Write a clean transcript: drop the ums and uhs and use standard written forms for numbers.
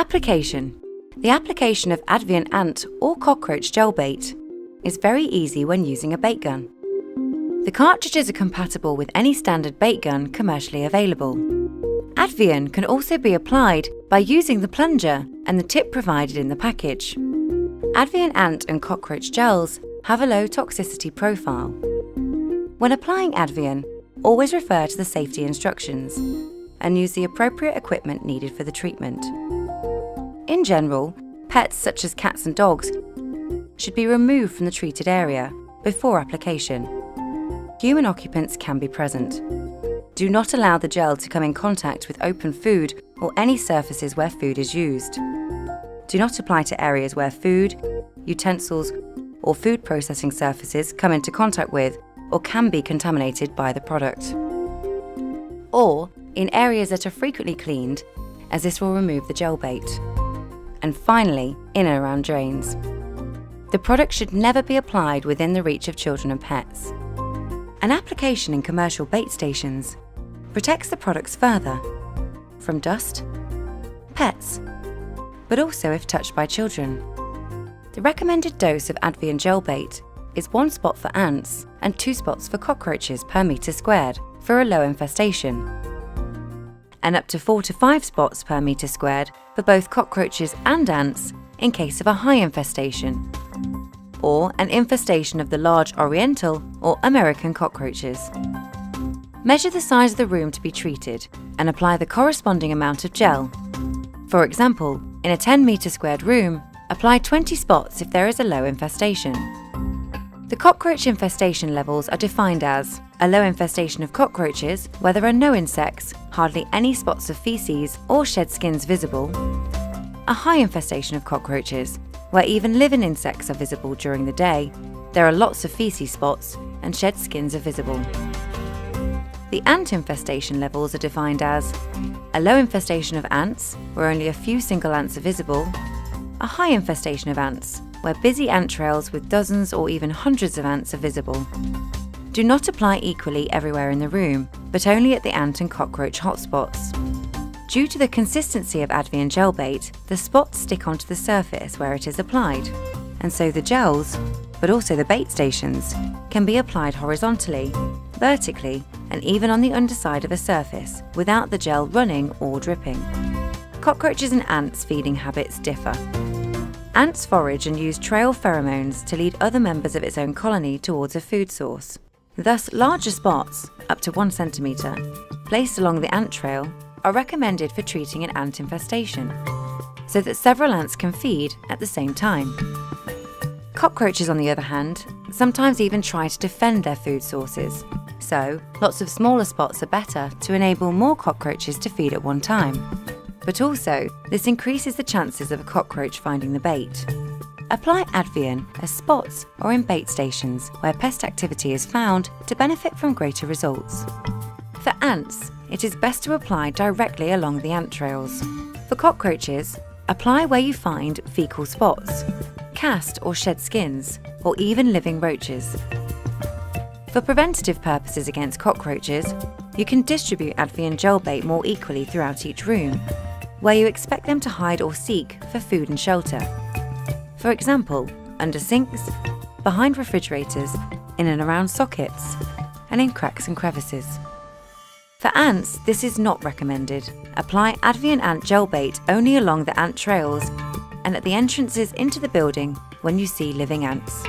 Application. The application of Advion ant or cockroach gel bait is very easy when using a bait gun. The cartridges are compatible with any standard bait gun commercially available. Advion can also be applied by using the plunger and the tip provided in the package. Advion ant and cockroach gels have a low toxicity profile. When applying Advion, always refer to the safety instructions and use the appropriate equipment needed for the treatment. In general, pets such as cats and dogs should be removed from the treated area before application. Human occupants can be present. Do not allow the gel to come in contact with open food or any surfaces where food is used. Do not apply to areas where food, utensils, or food processing surfaces come into contact with or can be contaminated by the product. Or in areas that are frequently cleaned, as this will remove the gel bait. And finally, in and around drains. The product should never be applied within the reach of children and pets. An application in commercial bait stations protects the products further from dust, pets, but also if touched by children. The recommended dose of Advion gel bait is 1 spot for ants and 2 spots for cockroaches per metre squared for a low infestation, and up to 4 to 5 spots per metre squared for both cockroaches and ants in case of a high infestation, or an infestation of the large Oriental or American cockroaches. Measure the size of the room to be treated and apply the corresponding amount of gel. For example, in a 10 metre squared room, apply 20 spots if there is a low infestation. The cockroach infestation levels are defined as a low infestation of cockroaches where there are no insects, hardly any spots of feces or shed skins visible, a high infestation of cockroaches where even living insects are visible during the day, there are lots of feces spots and shed skins are visible. The ant infestation levels are defined as a low infestation of ants where only a few single ants are visible, a high infestation of ants where busy ant trails with dozens or even hundreds of ants are visible. Do not apply equally everywhere in the room, but only at the ant and cockroach hotspots. Due to the consistency of Advion gel bait, the spots stick onto the surface where it is applied, and so the gels, but also the bait stations, can be applied horizontally, vertically, and even on the underside of a surface without the gel running or dripping. Cockroaches and ants' feeding habits differ. Ants forage and use trail pheromones to lead other members of its own colony towards a food source. Thus, larger spots, up to 1 centimetre, placed along the ant trail are recommended for treating an ant infestation, so that several ants can feed at the same time. Cockroaches, on the other hand, sometimes even try to defend their food sources, so lots of smaller spots are better to enable more cockroaches to feed at one time. But also, this increases the chances of a cockroach finding the bait. Apply Advion as spots or in bait stations where pest activity is found to benefit from greater results. For ants, it is best to apply directly along the ant trails. For cockroaches, apply where you find fecal spots, cast or shed skins, or even living roaches. For preventative purposes against cockroaches, you can distribute Advion gel bait more equally throughout each room, where you expect them to hide or seek for food and shelter. For example, under sinks, behind refrigerators, in and around sockets, and in cracks and crevices. For ants, this is not recommended. Apply Advion ant gel bait only along the ant trails and at the entrances into the building when you see living ants.